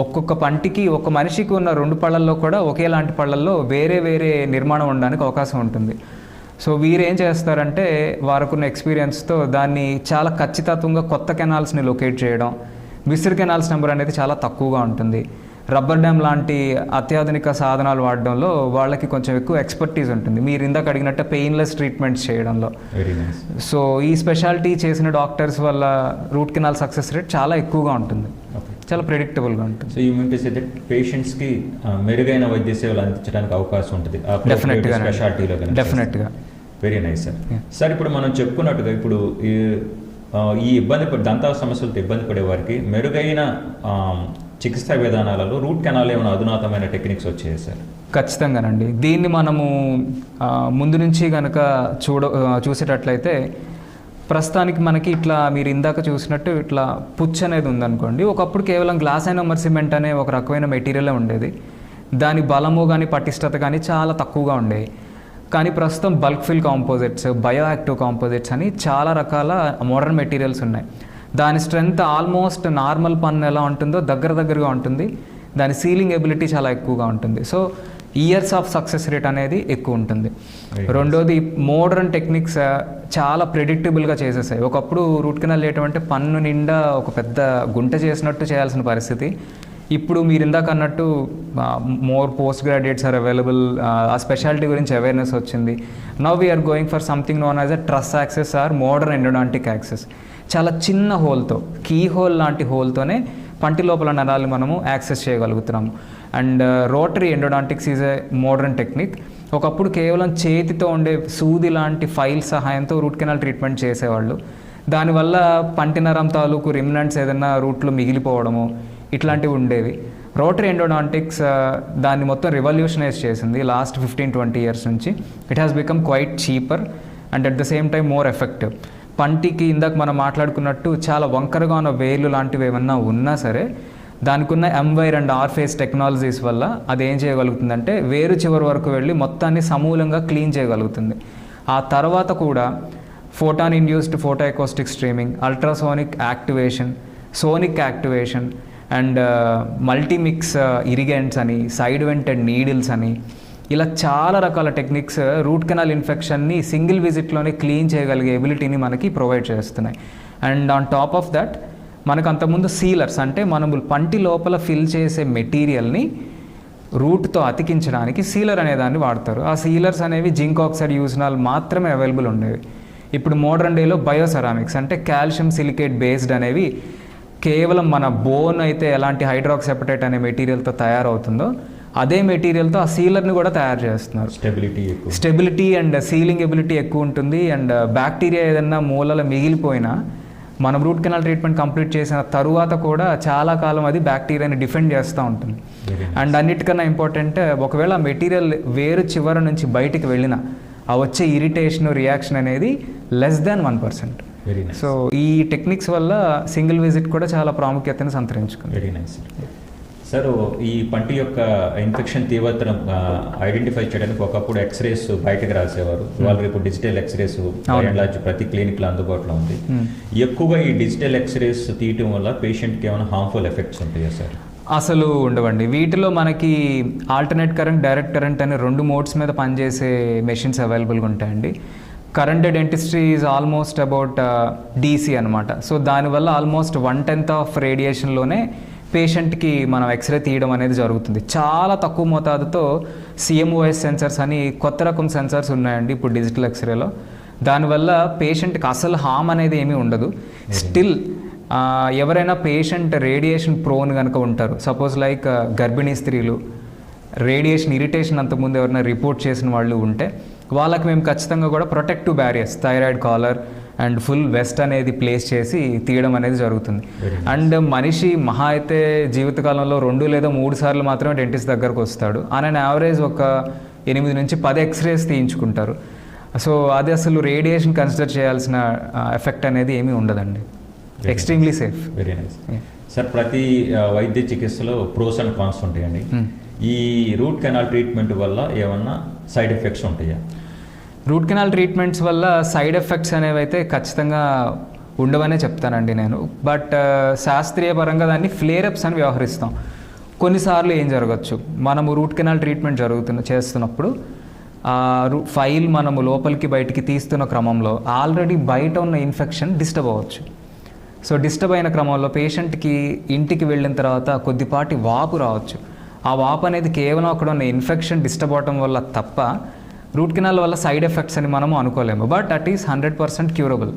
ఒక్కొక్క పంటికి ఒక మనిషికి ఉన్న 2 పళ్ళల్లో కూడా ఒకేలాంటి పళ్ళల్లో వేరే వేరే నిర్మాణం ఉండడానికి అవకాశం ఉంటుంది. సో వీరు ఏం చేస్తారంటే వారికున్న ఎక్స్పీరియన్స్తో దాన్ని చాలా ఖచ్చితత్వంగా కొత్త కెనాల్స్ని లొకేట్ చేయడం, విసిర్ కెనాల్స్ నెంబర్ అనేది చాలా తక్కువగా ఉంటుంది. రబ్బర్ డ్యామ్ లాంటి అత్యాధునిక సాధనాలు వాడడంలో వాళ్ళకి కొంచెం ఎక్కువ ఎక్స్పర్టీస్ ఉంటుంది. మీరు ఇందాక అడిగినట్టు పెయిన్లెస్ ట్రీట్మెంట్స్ చేయడంలో. సో ఈ స్పెషాలిటీ చేసిన డాక్టర్స్ వల్ల రూట్ కెనాల్ సక్సెస్ రేట్ చాలా ఎక్కువగా ఉంటుంది, చాలా ప్రెడిక్టబుల్గా ఉంటుంది. సో ఈ మీన్స్ అయితే పేషెంట్స్కి మెరుగైన వైద్య సేవలు అందించడానికి అవకాశం ఉంటుంది డెఫినెట్గా స్పెషాలిటీలో. డెఫినెట్గా. Very nice sir. సార్ ఇప్పుడు మనం చెప్పుకున్నట్టుగా ఇప్పుడు ఈ ఇబ్బంది దంత సమస్యలతో ఇబ్బంది పడే వారికి మెరుగైన చికిత్సా విధానాలలో రూట్ కెనాల్ ఏమైనా అధునాతమైన టెక్నిక్స్ వచ్చాయి సార్? ఖచ్చితంగానండి. దీన్ని మనము ముందు నుంచి కనుక చూసేటట్లయితే ప్రస్తుతానికి మనకి ఇట్లా మీరు ఇందాక చూసినట్టు ఇట్లా పుచ్చు అనేది ఉందనుకోండి. ఒకప్పుడు కేవలం గ్లాస్ ఐనోమర్ సిమెంట్ అనే ఒక రకమైన మెటీరియలే ఉండేది. దాని బలము కానీ పటిష్టత కానీ చాలా తక్కువగా ఉండేవి. కానీ ప్రస్తుతం bulk fill composites, bio active composites అని చాలా రకాల మోడర్న్ మెటీరియల్స్ ఉన్నాయి. దాని స్ట్రెంగ్త్ ఆల్మోస్ట్ నార్మల్ పన్ను ఎలా ఉంటుందో దగ్గరగా ఉంటుంది. దాని సీలింగ్ ఎబిలిటీ చాలా ఎక్కువగా ఉంటుంది. So years of success rate అనేది ఎక్కువ ఉంటుంది. రెండోది మోడర్న్ టెక్నిక్స్ చాలా ప్రెడిక్టబుల్గా చేసేసాయి. ఒకప్పుడు రూట్ కెనాల్ ఏంటంటే పన్ను నిండా ఒక పెద్ద గుంట చేసినట్టు చేయాల్సిన పరిస్థితి. ఇప్పుడు మీరు ఇందాక అన్నట్టు more post graduates are available. ఆ స్పెషాలిటీ గురించి అవేర్నెస్ వచ్చింది. Now we are going for something known as a truss access or modern endodontic access. చాలా చిన్న హోల్తో, కీ హోల్ లాంటి హోల్తోనే పంటి లోపల నరాలు మనము యాక్సెస్ చేయగలుగుతున్నాము. And rotary endodontics is a modern technique. ఒకప్పుడు కేవలం చేతితో ఉండే సూది లాంటి ఫైల్ సహాయంతో రూట్ కెనాల్ ట్రీట్మెంట్ చేసేవాళ్ళు. దానివల్ల పంటి నరం తాలూకు రిమినెంట్స్ ఏదైనా రూట్లో మిగిలిపోవడము ఇట్లాంటివి ఉండేవి. రోటరీ ఎండోడాంటిక్స్ దాన్ని మొత్తం రివల్యూషనైజ్ చేసింది లాస్ట్ 15-20 ఇయర్స్ నుంచి. It has become quite cheaper and at the same time more effective. పంటికి ఇందాక మనం మాట్లాడుకున్నట్టు చాలా వంకరగా ఉన్న వేలు లాంటివి ఏమన్నా ఉన్నా సరే దానికి ఉన్న ఎంవైర్ అండ్ ఆర్ఫేస్ టెక్నాలజీస్ వల్ల అది ఏం చేయగలుగుతుందంటే వేరు చివరి వరకు వెళ్ళి మొత్తాన్ని సమూలంగా క్లీన్ చేయగలుగుతుంది. ఆ తర్వాత కూడా photon induced photo acoustic streaming, ultrasonic activation, sonic activation and multimix irrigants అని, సైడ్ వెంటెడ్ నీడిల్స్ అని, ఇలా చాలా రకాల టెక్నిక్స్ రూట్ కెనాల్ ఇన్ఫెక్షన్ని సింగిల్ విజిట్లోనే క్లీన్ చేయగలిగే ఎబిలిటీని మనకి ప్రొవైడ్ చేస్తున్నాయి. And on top of that మనకు అంతకుముందు సీలర్స్ అంటే మనం పంటి లోపల ఫిల్ చేసే మెటీరియల్ని రూట్తో అతికించడానికి సీలర్ అనే దాన్ని వాడతారు. ఆ సీలర్స్ అనేవి జింక్ ఆక్సైడ్ యూజ్నాల్ మాత్రమే అవైలబుల్ ఉండేవి. ఇప్పుడు మోడర్న్ డేలో బయోసెరామిక్స్ అంటే కాల్షియం సిలికేట్ బేస్డ్ అనేవి కేవలం మన బోన్ అయితే ఎలాంటి హైడ్రాక్సెపటైట్ అనే మెటీరియల్తో తయారవుతుందో అదే మెటీరియల్తో ఆ సీలర్ని కూడా తయారు చేస్తున్నారు. స్టెబిలిటీ అండ్ సీలింగ్ ఎబిలిటీ ఎక్కువ ఉంటుంది. అండ్ బ్యాక్టీరియా ఏదన్నా మూలల మిగిలిపోయినా మనం రూట్ కెనాల్ ట్రీట్మెంట్ కంప్లీట్ చేసిన తరువాత కూడా చాలా కాలం అది బ్యాక్టీరియాని డిఫెండ్ చేస్తూ ఉంటుంది. అండ్ అన్నిటికన్నా ఇంపార్టెంట్, ఒకవేళ ఆ మెటీరియల్ వేరు చివరి నుంచి బయటికి వెళ్ళినా ఆ వచ్చే ఇరిటేషన్ రియాక్షన్ అనేది లెస్ దాన్ 1%. సో ఈ టెక్నిక్స్ వల్ల సింగిల్ విజిట్ కూడా చాలా ప్రాముఖ్యతను సంతరించుకుంది. Very nice sir. ఈ పంటి యొక్క ఇన్ఫెక్షన్ తీవ్రతను ఐడెంటిఫై చేయడానికి ఒకప్పుడు ఎక్స్రేస్ బయటకు రాసేవారు. వాళ్ళు రేపు డిజిటల్ ఎక్స్రేస్ ప్రతి క్లినిక్లో అందుబాటులో ఉంది. ఎక్కువగా ఈ డిజిటల్ ఎక్స్రేస్ తీయటం వల్ల పేషెంట్కి ఏమైనా హార్మ్ఫుల్ ఎఫెక్ట్స్ ఉంటాయా సార్? అసలు ఉండవండి. వీటిలో మనకి ఆల్టర్నేట్ కరెంట్, డైరెక్ట్ కరెంట్ అనే 2 మోడ్స్ మీద పనిచేసే మెషిన్స్ అవైలబుల్గా ఉంటాయండి. Current dentistry is almost about DC అనమాట. సో దానివల్ల ఆల్మోస్ట్ 1/10 ఆఫ్ రేడియేషన్లోనే పేషెంట్కి మనం ఎక్స్రే తీయడం అనేది జరుగుతుంది. చాలా తక్కువ మోతాదుతో CMOS సెన్సర్స్ అని కొత్త రకం సెన్సర్స్ ఉన్నాయండి ఇప్పుడు డిజిటల్ ఎక్స్రేలో. దానివల్ల పేషెంట్కి అసలు హామ్ అనేది ఏమీ ఉండదు. స్టిల్ ఎవరైనా పేషెంట్ రేడియేషన్ ప్రోన్ కనుక ఉంటారు, సపోజ్ లైక్ గర్భిణీ స్త్రీలు, రేడియేషన్ ఇరిటేషన్ అంతకుముందు ఎవరైనా రిపోర్ట్ చేసిన వాళ్ళు ఉంటే వాళ్ళకి మేము ఖచ్చితంగా కూడా protective barriers, thyroid collar and full vest అనేది ప్లేస్ చేసి తీయడం అనేది జరుగుతుంది. అండ్ మనిషి మహా అయితే జీవితకాలంలో 2 లేదా 3 సార్లు మాత్రమే డెంటిస్ట్ దగ్గరకు వస్తాడు. ఆన్ యావరేజ్ ఒక 8 నుంచి 10 ఎక్స్రేస్ తీయించుకుంటారు. సో అది అసలు రేడియేషన్ కన్సిడర్ చేయాల్సిన ఎఫెక్ట్ అనేది ఏమీ ఉండదండి. Extremely safe. Very nice sir. ప్రతి వైద్య చికిత్సలో ప్రోస్ అండ్ కాన్స్ ఉంటాయండి. ఈ రూట్ కెనాల్ ట్రీట్మెంట్ వల్ల ఏమన్నా సైడ్ ఎఫెక్ట్స్ ఉంటాయా? రూట్ కెనాల్ ట్రీట్మెంట్స్ వల్ల సైడ్ ఎఫెక్ట్స్ అనేవి అయితే ఖచ్చితంగా ఉండవనే చెప్తానండి నేను. బట్ శాస్త్రీయ పరంగా దాన్ని ఫ్లేరప్స్ అని వ్యవహరిస్తాం. కొన్నిసార్లు ఏం జరగచ్చు, మనము రూట్ కెనాల్ ట్రీట్మెంట్ చేస్తున్నప్పుడు ఫైల్ మనము లోపలికి బయటికి తీస్తున్న క్రమంలో ఆల్రెడీ బయట ఉన్న ఇన్ఫెక్షన్ డిస్టర్బ్ అవ్వచ్చు. సో డిస్టర్బ్ అయిన క్రమంలో పేషెంట్కి ఇంటికి వెళ్ళిన తర్వాత కొద్దిపాటి వాపు రావచ్చు. ఆ వాపు అనేది కేవలం అక్కడ ఉన్న ఇన్ఫెక్షన్ డిస్టర్బ్ అవడం వల్ల తప్ప రూట్ కెనాల్ వల్ల సైడ్ ఎఫెక్ట్స్ అని మనము అనుకోలేము. But it is 100% curable.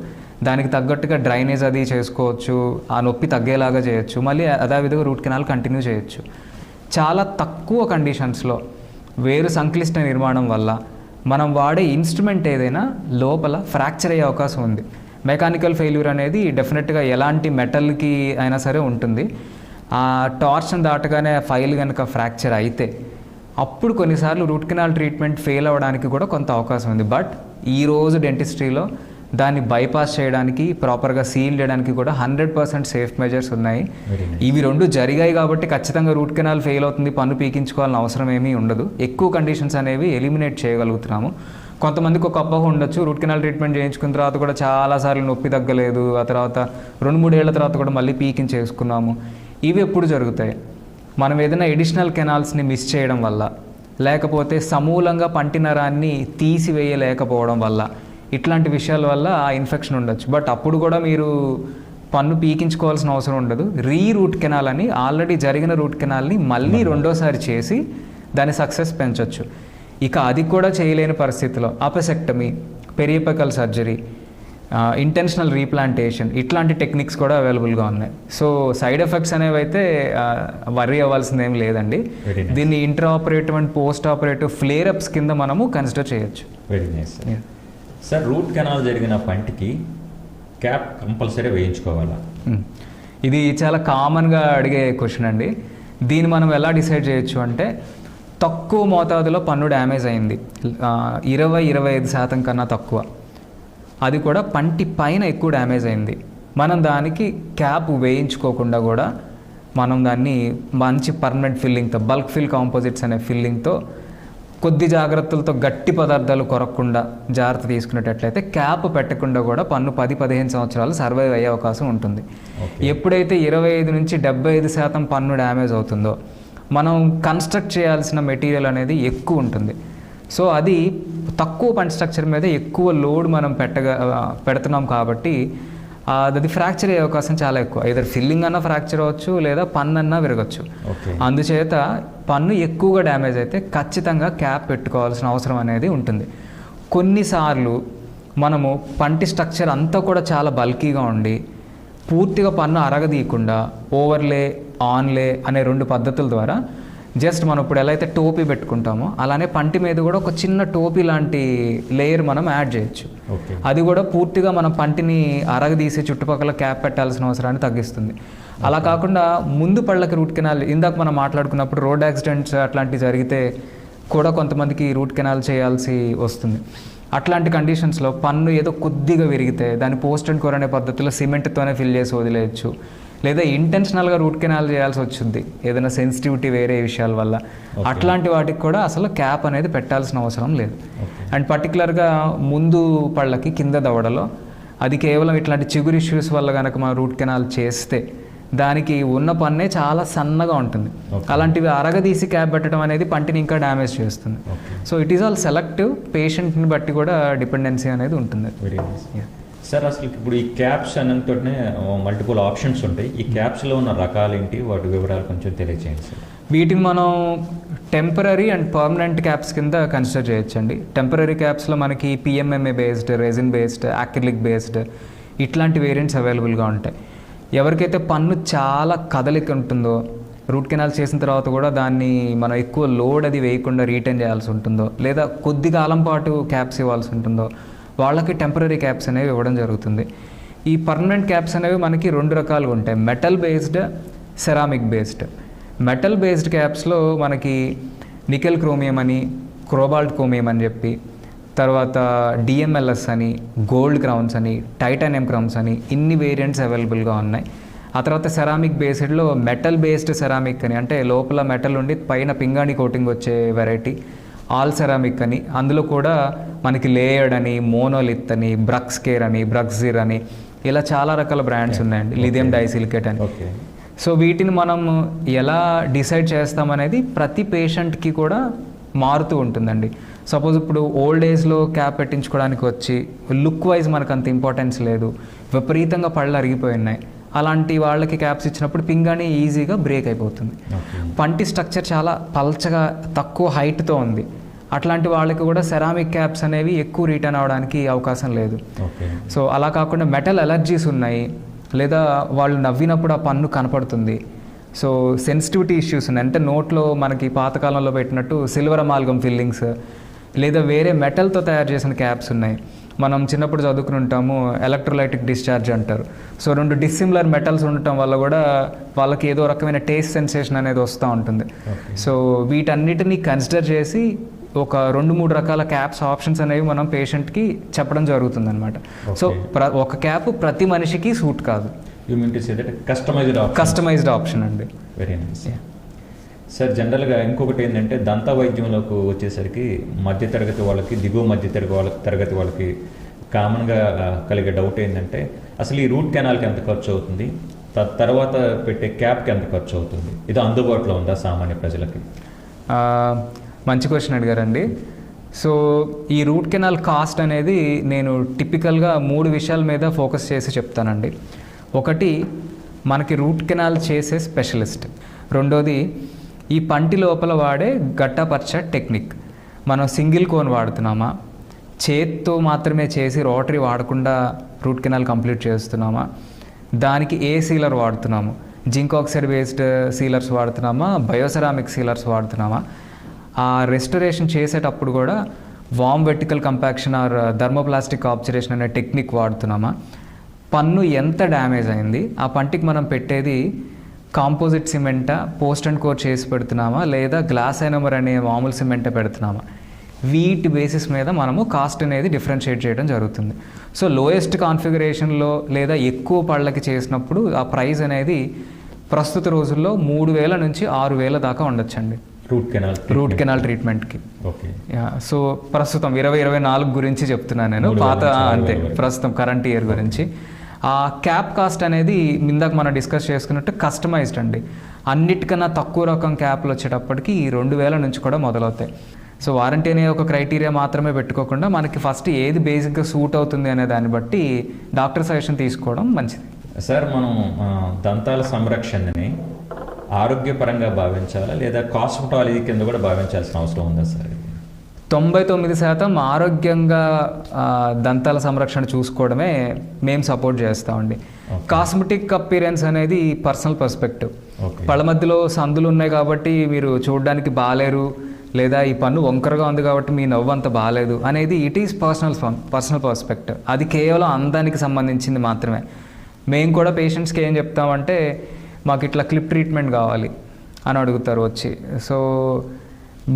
దానికి తగ్గట్టుగా డ్రైనేజ్ అది చేసుకోవచ్చు, ఆ నొప్పి తగ్గేలాగా చేయొచ్చు, మళ్ళీ అదేవిధంగా రూట్ కెనాల్ కంటిన్యూ చేయొచ్చు. చాలా తక్కువ కండిషన్స్లో వేరు సంక్లిష్ట నిర్మాణం వల్ల మనం వాడే ఇన్స్ట్రుమెంట్ ఏదైనా లోపల ఫ్రాక్చర్ అయ్యే అవకాశం ఉంది. మెకానికల్ ఫెయిల్యూర్ అనేది డెఫినెట్గా ఎలాంటి మెటల్కి అయినా సరే ఉంటుంది. ఆ టార్షన్ దాటగానే ఫైల్ కనుక ఫ్రాక్చర్ అయితే అప్పుడు కొన్నిసార్లు రూట్ కెనాల్ ట్రీట్మెంట్ ఫెయిల్ అవ్వడానికి కూడా కొంత అవకాశం ఉంది. బట్ ఈరోజు డెంటిస్ట్రీలో దాన్ని బైపాస్ చేయడానికి, ప్రాపర్గా సీల్ చేయడానికి కూడా 100% సేఫ్ మెజర్స్ ఉన్నాయి. ఇవి రెండు జరిగాయి కాబట్టి ఖచ్చితంగా రూట్ కెనాల్ ఫెయిల్ అవుతుంది, పన్ను పీకించుకోవాలని అవసరం ఏమీ ఉండదు. ఎక్కువ కండిషన్స్ అనేవి ఎలిమినేట్ చేయగలుగుతున్నాము. కొంతమందికి ఒక అపోహ ఉండొచ్చు, రూట్ కెనాల్ ట్రీట్మెంట్ చేయించుకున్న తర్వాత కూడా చాలాసార్లు నొప్పి తగ్గలేదు, ఆ తర్వాత 2-3 ఏళ్ల తర్వాత కూడా మళ్ళీ పీకించేసుకున్నాము. ఇవి ఎప్పుడు జరుగుతాయి? మనం ఏదైనా ఎడిషనల్ కెనాల్స్ని మిస్ చేయడం వల్ల, లేకపోతే సమూలంగా పంటి నరాన్ని తీసివేయలేకపోవడం వల్ల, ఇట్లాంటి విషయాల వల్ల ఆ ఇన్ఫెక్షన్ ఉండొచ్చు. బట్ అప్పుడు కూడా మీరు పన్ను పీకించుకోవాల్సిన అవసరం ఉండదు. రూట్ కెనాల్ అని ఆల్రెడీ జరిగిన రూట్ కెనాల్ని మళ్ళీ రెండోసారి చేసి దాని సక్సెస్ పెంచవచ్చు. ఇక అది కూడా చేయలేని పరిస్థితిలో అపెసెక్టమీ, పెరియాపికల్ సర్జరీ, ఇంటెన్షనల్ రీప్లాంటేషన్ ఇట్లాంటి టెక్నిక్స్ కూడా అవైలబుల్గా ఉన్నాయి. సో సైడ్ ఎఫెక్ట్స్ అనేవి అయితే వర్రీ అవ్వాల్సింది ఏం లేదండి. దీన్ని inter operative and post operative flare-ups కింద మనము కన్సిడర్ చేయొచ్చు. Very nice sir. Root canal జరిగిన పంటికి క్యాప్ కంపల్సరీ వేయించుకోవాలా? ఇది చాలా కామన్గా అడిగే క్వశ్చన్ అండి. దీన్ని మనం ఎలా డిసైడ్ చేయొచ్చు అంటే, తక్కువ మోతాదులో పన్ను డ్యామేజ్ అయింది, 20-25% కన్నా తక్కువ, అది కూడా పంటి పైన ఎక్కువ డ్యామేజ్ అయింది, మనం దానికి క్యాప్ వేయించుకోకుండా కూడా మనం దాన్ని మంచి పర్మనెంట్ ఫిల్లింగ్తో, బల్క్ ఫిల్ కాంపోజిట్స్ అనే ఫిల్లింగ్తో కొద్ది జాగ్రత్తలతో గట్టి పదార్థాలు కొరకుండా జాగ్రత్త తీసుకునేటట్లయితే క్యాప్ పెట్టకుండా కూడా పన్ను 10-15 సంవత్సరాలు సర్వైవ్ అయ్యే అవకాశం ఉంటుంది. ఎప్పుడైతే 25-75% పన్ను డ్యామేజ్ అవుతుందో మనం కన్స్ట్రక్ట్ చేయాల్సిన మెటీరియల్ అనేది ఎక్కువ ఉంటుంది. సో అది తక్కువ పంటి స్ట్రక్చర్ మీద ఎక్కువ లోడ్ మనం పెడుతున్నాం కాబట్టి అది ఫ్రాక్చర్ అయ్యే అవకాశం చాలా ఎక్కువ. either ఫిల్లింగ్ అన్నా ఫ్రాక్చర్ అవ్వచ్చు, లేదా పన్ను అన్నా విరగచ్చు. అందుచేత పన్ను ఎక్కువగా డ్యామేజ్ అయితే ఖచ్చితంగా క్యాప్ పెట్టుకోవాల్సిన అవసరం అనేది ఉంటుంది. కొన్నిసార్లు మనము పంటి స్ట్రక్చర్ అంతా కూడా చాలా బల్కీగా ఉండి పూర్తిగా పన్ను అరగదీయకుండా ఓవర్లే, ఆన్లే అనే 2 పద్ధతుల ద్వారా జస్ట్ మనం ఇప్పుడు ఎలా అయితే టోపీ పెట్టుకుంటామో అలానే పంటి మీద కూడా ఒక చిన్న టోపీ లాంటి లేయర్ మనం యాడ్ చేయొచ్చు. అది కూడా పూర్తిగా మనం పంటిని అరగదీసి చుట్టుపక్కల క్యాప్ పెట్టాల్సిన అవసరాన్ని తగ్గిస్తుంది. అలా కాకుండా ముందు పళ్ళకి రూట్ కెనాల్, ఇందాక మనం మాట్లాడుకున్నప్పుడు రోడ్ యాక్సిడెంట్స్ అట్లాంటివి జరిగితే కూడా కొంతమందికి రూట్ కెనాల్ చేయాల్సి వస్తుంది. అట్లాంటి కండిషన్స్లో పన్ను ఏదో కొద్దిగా విరిగితే దాన్ని పోస్ట్ అండ్ కోర్ అనే పద్ధతిలో సిమెంట్తోనే ఫిల్ చేసి వదిలేయచ్చు, లేదా ఇంటెన్షనల్గా రూట్ కెనాల్ చేయాల్సి వచ్చింది ఏదైనా సెన్సిటివిటీ వేరే విషయాల వల్ల. అట్లాంటి వాటికి కూడా అసలు క్యాప్ అనేది పెట్టాల్సిన అవసరం లేదు. అండ్ పర్టికులర్గా ముందు పళ్ళకి కింద దవడలో అది కేవలం ఇట్లాంటి చిగురు ఇష్యూస్ వల్ల కనుక మనం రూట్ కెనాల్ చేస్తే దానికి ఉన్న పన్నే చాలా సన్నగా ఉంటుంది. అలాంటివి అరగదీసి క్యాప్ పెట్టడం అనేది పంటిని ఇంకా డ్యామేజ్ చేస్తుంది. So it is all selective, పేషెంట్ని బట్టి కూడా డిపెండెన్సీ అనేది ఉంటుంది. సార్ అసలు ఇప్పుడు ఈ క్యాప్స్ అనంతనే మల్టిపుల్ ఆప్షన్స్ ఉంటాయి. ఈ క్యాప్స్లో ఉన్న రకాలు ఏంటి, వాటి వివరాలు కొంచెం తెలియజేయండి సార్. వీటిని మనం టెంపరీ అండ్ పర్మనెంట్ క్యాప్స్ కింద కన్సిడర్ చేయొచ్చండి. టెంపరీ క్యాప్స్లో మనకి PMMA based, resin based, acrylic based ఇట్లాంటి వేరియంట్స్ అవైలబుల్గా ఉంటాయి. ఎవరికైతే పన్ను చాలా కదలిక ఉంటుందో, రూట్ కెనాల్ చేసిన తర్వాత కూడా దాన్ని మనం ఎక్కువ లోడ్ అది వేయకుండా రీటైన్ చేయాల్సి ఉంటుందో, లేదా కొద్ది కాలం పాటు క్యాప్స్ ఇవ్వాల్సి ఉంటుందో వాళ్ళకి టెంపరీ క్యాప్స్ అనేవి ఇవ్వడం జరుగుతుంది. ఈ పర్మనెంట్ క్యాప్స్ అనేవి మనకి 2 రకాలుగా ఉంటాయి, metal based, ceramic based. Metal based క్యాప్స్లో మనకి నికెల్ క్రోమియం అని, క్రోబాల్ట్ క్రోమియం అని చెప్పి, తర్వాత DMLS అని, గోల్డ్ క్రౌన్స్ అని, టైటానియం క్రౌన్స్ అని ఇన్ని వేరియంట్స్ అవైలబుల్గా ఉన్నాయి. ఆ తర్వాత సెరామిక్ బేస్డ్లో మెటల్ బేస్డ్ సెరామిక్ అని, అంటే లోపల మెటల్ ఉండి పైన పింగాణి కోటింగ్ వచ్చే వెరైటీ. ఆల్ సెరామిక్ అని, అందులో కూడా మనకి లేయర్డ్ అని, మోనోలిత్ అని, బ్రక్స్ కేర్ అని, బ్రక్సిర్ అని, ఇలా చాలా రకాల బ్రాండ్స్ ఉన్నాయండి. లిథియం డైసిలికేట్ అని. ఓకే. సో వీటిని మనం ఎలా డిసైడ్ చేస్తామనేది ప్రతి పేషెంట్కి కూడా మారుతూ ఉంటుందండి. సపోజ్ ఇప్పుడు ఓల్డ్ ఏజ్లో క్యాప్ పెట్టించుకోవడానికి వచ్చి లుక్ వైజ్ మనకు అంత ఇంపార్టెన్స్ లేదు, విపరీతంగా పళ్ళు అరిగిపోయి ఉన్నాయి, అలాంటి వాళ్ళకి క్యాప్స్ ఇచ్చినప్పుడు పింగాణి ఈజీగా బ్రేక్ అయిపోతుంది. పంటి స్ట్రక్చర్ చాలా పల్చగా తక్కువ హైట్తో ఉంది, అట్లాంటి వాళ్ళకి కూడా సెరామిక్ క్యాప్స్ అనేవి ఎక్కువ రిటర్న్ అవ్వడానికి అవకాశం లేదు. సో అలా కాకుండా మెటల్ అలర్జీస్ ఉన్నాయి, లేదా వాళ్ళు నవ్వినప్పుడు ఆ పన్ను కనపడుతుంది, సో సెన్సిటివిటీ ఇష్యూస్ ఉన్నాయి, అంటే నోట్లో మనకి పాతకాలంలో పెట్టినట్టు సిల్వర్ అమాల్గమ్ ఫిల్లింగ్స్, లేదా వేరే మెటల్తో తయారు చేసిన క్యాప్స్ ఉన్నాయి. మనం చిన్నప్పుడు చదువుకుని ఉంటాము, ఎలక్ట్రోలైటిక్ డిశ్చార్జ్ అంటారు. సో 2 డిస్సిమిలర్ మెటల్స్ ఉండటం వల్ల కూడా వాళ్ళకి ఏదో రకమైన టేస్ట్ సెన్సేషన్ అనేది వస్తూ ఉంటుంది. సో వీటన్నిటిని కన్సిడర్ చేసి ఒక 2-3 రకాల క్యాప్స్ ఆప్షన్స్ అనేవి మనం పేషెంట్కి చెప్పడం జరుగుతుంది అనమాట. సో ఒక క్యాప్ ప్రతి మనిషికి సూట్ కాదు, కస్టమైజ్డ్ ఆప్షన్ అండి. Very nice sir. జనరల్గా ఇంకొకటి ఏంటంటే దంత వైద్యంలోకి వచ్చేసరికి మధ్యతరగతి వాళ్ళకి, దిగువ తరగతి వాళ్ళకి కామన్గా కలిగే డౌట్ ఏంటంటే అసలు ఈ రూట్ కెనాల్కి ఎంత ఖర్చు అవుతుంది, తర్వాత పెట్టే క్యాప్కి ఎంత ఖర్చు అవుతుంది, ఇది అందుబాటులో ఉందా సామాన్య ప్రజలకి? మంచి క్వశ్చన్ అడిగారండి. సో ఈ రూట్ కెనాల్ కాస్ట్ అనేది నేను టిపికల్గా 3 విషయాల మీద ఫోకస్ చేసి చెప్తానండి. ఒకటి, మనకి రూట్ కెనాల్ చేసే స్పెషలిస్ట్. రెండోది, ఈ పంటి లోపల వాడే గట్టపరచ టెక్నిక్. మనం సింగిల్ కోన్ వాడుతున్నామా, చేత్తో మాత్రమే చేసి రోటరీ వాడకుండా రూట్ కెనాల్ కంప్లీట్ చేస్తున్నామా, దానికి ఏ సీలర్ వాడుతున్నాము, zinc oxide based sealers వాడుతున్నామా, బయోసెరామిక్ sealers వాడుతున్నామా, ఆ రెస్టరేషన్ చేసేటప్పుడు కూడా వామ్ వెర్టికల్ కంపాక్షన్ ఆర్ థర్మోప్లాస్టిక్ ఆబ్జరేషన్ అనే టెక్నిక్ వాడుతున్నామా, పన్ను ఎంత డ్యామేజ్ అయింది, ఆ పంటికి మనం పెట్టేది కాంపోజిట్ సిమెంటా, పోస్ట్ అండ్ కోర్ చేసి పెడుతున్నామా, లేదా గ్లాస్ ఐనమర్ అనే మామూలు సిమెంటే పెడుతున్నామా, వీటి బేసిస్ మీద మనము కాస్ట్ అనేది డిఫరెన్షియేట్ చేయడం జరుగుతుంది. సో లోయెస్ట్ కాన్ఫిగరేషన్లో లేదా ఎక్కువ పళ్ళకి చేసినప్పుడు ఆ ప్రైస్ అనేది ప్రస్తుత రోజుల్లో 3,000 నుంచి 6,000 దాకా ఉండొచ్చండి రూట్ కెనాల్ ట్రీట్మెంట్కి. సో ప్రస్తుతం 2024 గురించి చెప్తున్నాను నేను, పాత అంతే, ప్రస్తుతం కరెంట్ ఇయర్ గురించి. ఆ క్యాప్ కాస్ట్ అనేది ఇందాక మనం డిస్కస్ చేసుకున్నట్టు కస్టమైజ్డ్ అండి. అన్నిటికన్నా తక్కువ రకం క్యాప్లు వచ్చేటప్పటికి 2,000 నుంచి కూడా మొదలవుతాయి. సో వారంటీ అనే ఒక క్రైటీరియా మాత్రమే పెట్టుకోకుండా మనకి ఫస్ట్ ఏది బేసిక్గా సూట్ అవుతుంది అనే దాన్ని బట్టి డాక్టర్ సజెషన్ తీసుకోవడం మంచిది. సార్, మనం దంతాల సంరక్షణని ఆరోగ్యపరంగా భావించాలా, లేదా కాస్మెటాలజీ కింద కూడా భావించాల్సిన అవసరం ఉందా సార్? 99% ఆరోగ్యంగా దంతాల సంరక్షణ చూసుకోవడమే మేము సపోర్ట్ చేస్తామండి. కాస్మెటిక్ అపీరెన్స్ అనేది పర్సనల్ పర్స్పెక్టివ్. పళ్ళ మధ్యలో సందులు ఉన్నాయి కాబట్టి మీరు చూడడానికి బాగాలేరు, లేదా ఈ పన్ను వంకరగా ఉంది కాబట్టి మీ నవ్వు అంత బాగాలేదు అనేది ఇట్ ఈస్ పర్సనల్ పర్స్పెక్టివ్. అది కేవలం అందానికి సంబంధించింది మాత్రమే. మేము కూడా పేషెంట్స్కి ఏం చెప్తామంటే, మాకు ఇట్లా క్లిప్ ట్రీట్మెంట్ కావాలి అని అడుగుతారు వచ్చి. సో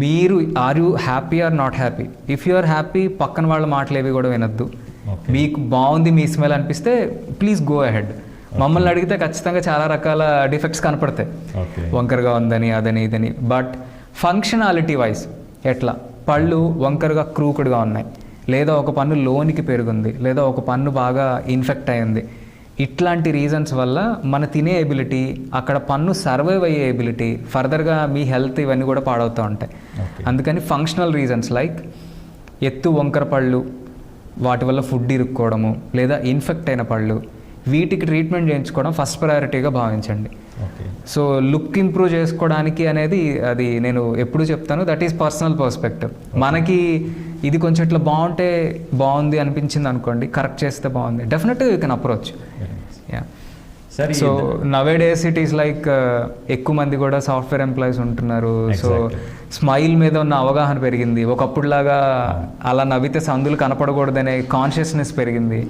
మీరు are you happy or not happy? If you are happy, పక్కన వాళ్ళ మాటలు ఏవి కూడా వినొద్దు. మీకు బాగుంది, మీ స్మెల్ అనిపిస్తే ప్లీజ్ గో అహెడ్. మమ్మల్ని అడిగితే ఖచ్చితంగా చాలా రకాల డిఫెక్ట్స్ కనపడతాయి, వంకరగా ఉందని, అదని, ఇదని. బట్ ఫంక్షనాలిటీ వైజ్ ఎట్లా, పళ్ళు వంకరగా క్రూకుడ్గా ఉన్నాయి, లేదా ఒక పన్ను లోనికి పెరుగుంది, లేదా ఒక పన్ను బాగా ఇన్ఫెక్ట్ అయింది, ఇట్లాంటి రీజన్స్ వల్ల మన తినే ఎబిలిటీ, అక్కడ పన్ను సర్వైవ్ అయ్యే ఎబిలిటీ, ఫర్దర్గా మీ హెల్త్ ఇవన్నీ కూడా పాడవుతూ ఉంటాయి. అందుకని ఫంక్షనల్ రీజన్స్ లైక్ ఎత్తు వంకర పళ్ళు, వాటి వల్ల ఫుడ్ ఇరుక్కోవడము, లేదా ఇన్ఫెక్ట్ అయిన పళ్ళు, వీటికి ట్రీట్మెంట్ చేయించుకోవడం ఫస్ట్ ప్రయారిటీగా భావించండి. సో లుక్ ఇంప్రూవ్ చేసుకోవడానికి అనేది అది నేను ఎప్పుడు చెప్తాను, దట్ ఈస్ పర్సనల్ పర్స్పెక్టివ్. మనకి ఇది కొంచెం ఇట్లా బాగుంటే బాగుంది అనిపించింది అనుకోండి, కరెక్ట్ చేస్తే బాగుంది, డెఫినెట్గా you can approach. So nowadays it is like ఎక్కువ మంది కూడా సాఫ్ట్వేర్ ఎంప్లాయీస్ ఉంటున్నారు. సో స్మైల్ మీద ఉన్న అవగాహన పెరిగింది. ఒకప్పుడులాగా అలా నవ్వితే సందులు కనపడకూడదనే కాన్షియస్నెస్ పెరిగింది.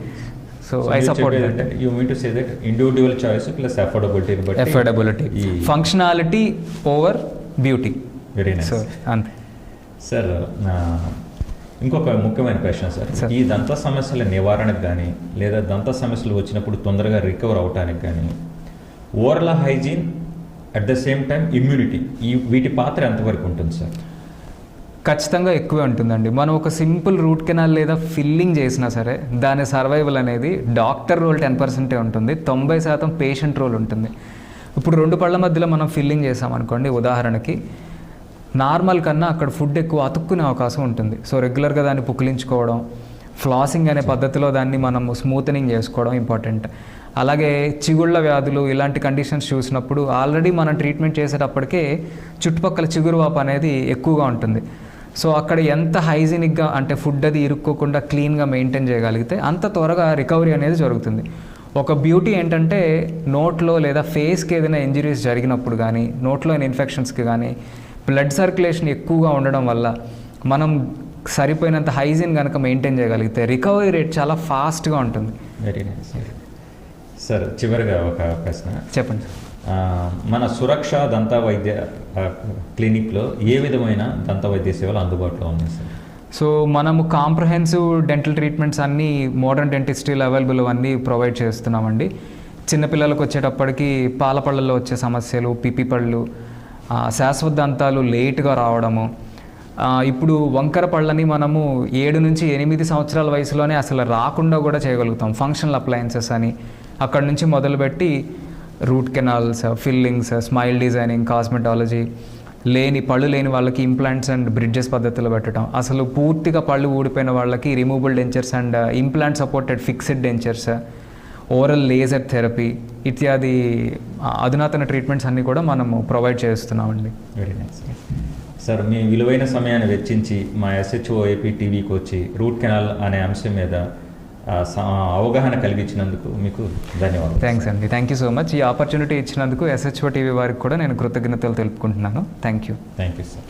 So I support that. You mean to say that individual choice plus affordability, functionality over beauty. Very nice. So అంతే సార్. ఇంకొక ముఖ్యమైన ప్రశ్న సార్, ఈ దంత సమస్యల నివారణకు కానీ, లేదా దంత సమస్యలు వచ్చినప్పుడు తొందరగా రికవర్ అవడానికి కానీ, oral hygiene at the same time immunity, వీటి పాత్ర ఎంతవరకు ఉంటుంది సార్? ఖచ్చితంగా ఎక్కువే ఉంటుందండి. మనం ఒక సింపుల్ రూట్ కెనాల్ లేదా ఫిల్లింగ్ చేసినా సరే దాని సర్వైవల్ అనేది డాక్టర్ రోల్ 10% ఉంటుంది, 90% పేషెంట్ రోల్ ఉంటుంది. ఇప్పుడు 2 పళ్ళ మధ్యలో మనం ఫిల్లింగ్ చేసామనుకోండి ఉదాహరణకి, నార్మల్ కన్నా అక్కడ ఫుడ్ ఎక్కువ అతుక్కునే అవకాశం ఉంటుంది. సో రెగ్యులర్గా దాన్ని పుక్కిలించుకోవడం, ఫ్లాసింగ్ అనే పద్ధతిలో దాన్ని మనం స్మూతనింగ్ చేసుకోవడం ఇంపార్టెంట్. అలాగే చిగుళ్ళ వ్యాధులు ఇలాంటి కండిషన్స్ చూసినప్పుడు ఆల్రెడీ మనం ట్రీట్మెంట్ చేసేటప్పటికే చుట్టుపక్కల చిగురువాపు అనేది ఎక్కువగా ఉంటుంది. సో అక్కడ ఎంత హైజీనిక్గా అంటే ఫుడ్ అది ఇరుక్కోకుండా క్లీన్గా మెయింటైన్ చేయగలిగితే అంత త్వరగా రికవరీ అనేది జరుగుతుంది. ఒక బ్యూటీ ఏంటంటే నోట్లో లేదా ఫేస్కి ఏదైనా ఇంజరీస్ జరిగినప్పుడు కానీ, నోట్లోని ఇన్ఫెక్షన్స్కి కానీ బ్లడ్ సర్క్యులేషన్ ఎక్కువగా ఉండడం వల్ల మనం సరిపోయినంత హైజీన్ కనుక మెయింటైన్ చేయగలిగితే రికవరీ రేట్ చాలా ఫాస్ట్గా ఉంటుంది. Very nice sir. చివరిగా ఒక ప్రశ్న చెప్పండి. మన సురక్ష దంత వైద్య క్లినిక్లో ఏ విధమైన దంత వైద్య సేవలు అందుబాటులో ఉన్నాయి సార్? సో మనము కాంప్రహెన్సివ్ డెంటల్ ట్రీట్మెంట్స్ అన్నీ మోడర్న్ డెంటిస్ట్రీలో అవైలబుల్ అన్నీ ప్రొవైడ్ చేస్తున్నామండి. చిన్నపిల్లలకు వచ్చేటప్పటికి పాల పళ్ళల్లో వచ్చే సమస్యలు, పిప్పి పళ్ళు, శాశ్వత దంతాలు లేట్గా రావడము, ఇప్పుడు వంకర పళ్ళని మనము 7 నుంచి 8 సంవత్సరాల వయసులోనే అసలు రాకుండా కూడా చేయగలుగుతాం. ఫంక్షనల్ అప్లయన్సెస్ అని అక్కడ నుంచి మొదలుపెట్టి route canals, fillings, smile designing, cosmetology, పళ్ళు లేని వాళ్ళకి ఇంప్లాంట్స్ అండ్ బ్రిడ్జెస్ పద్ధతిలో పెట్టడం, అసలు పూర్తిగా పళ్ళు ఊడిపోయిన వాళ్ళకి removable dentures and implant supported fixed dentures, oral laser therapy ఇత్యాది అధునాతన ట్రీట్మెంట్స్ అన్నీ కూడా మనము ప్రొవైడ్ చేస్తున్నామండి. Very nice sir. మీ విలువైన సమయాన్ని వెచ్చించి మా SHO AP టీవీకి వచ్చి రూట్ కెనాల్ అనే అంశం మీద అవగాహన కలిగించినందుకు మీకు ధన్యవాదాలు. థ్యాంక్స్ అండి. Thank you so much. ఈ ఆపర్చునిటీ ఇచ్చినందుకు SHO టీవీ వారికి కూడా నేను కృతజ్ఞతలు తెలుపుకుంటున్నాను. Thank you sir.